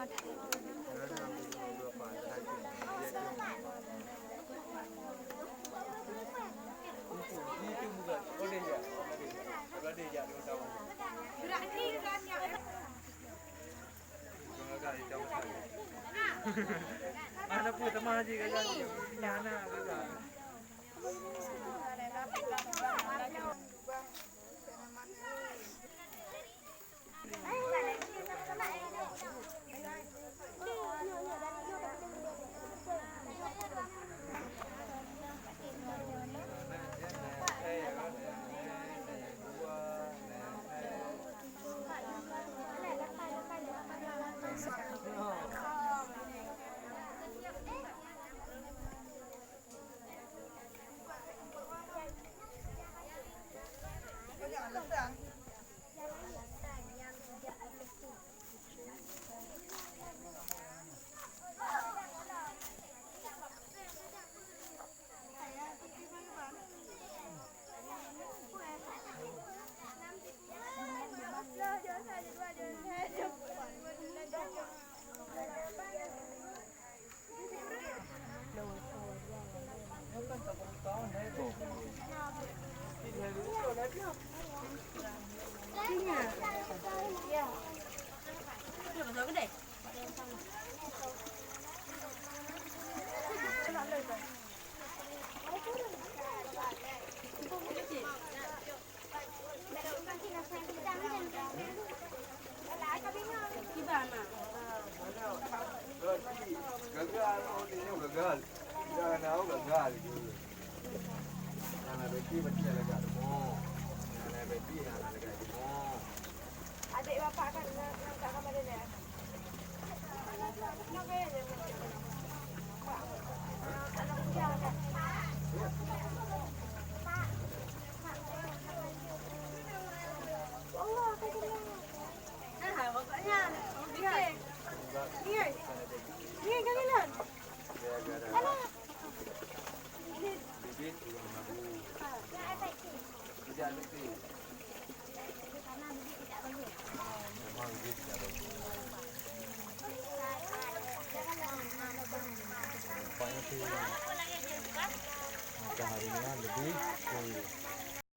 Ada ambil berapa? Satu. Itu bukan. Oh dia ya. Kalau dia ya 2 tahun. Berani kan ya. Agak jauh sekali. Mana pun teman aja kan yang nyana juga. Gagal, oh ini gagal. Jangan tahu gagal gitu. Nah, beti betul agak demo. Nah, beti agak demo. Adik bapak kan nak kamar dia. Nak dia. Anak dia kan. Allah, kasihan. Nah, bapaknya. Okey. Ni. Ni kalian. Alah. Bibit ulang lagu. Tidak beti. Memang bibit tidak bagus. Nampaknya sih mataharinya lebih tinggi.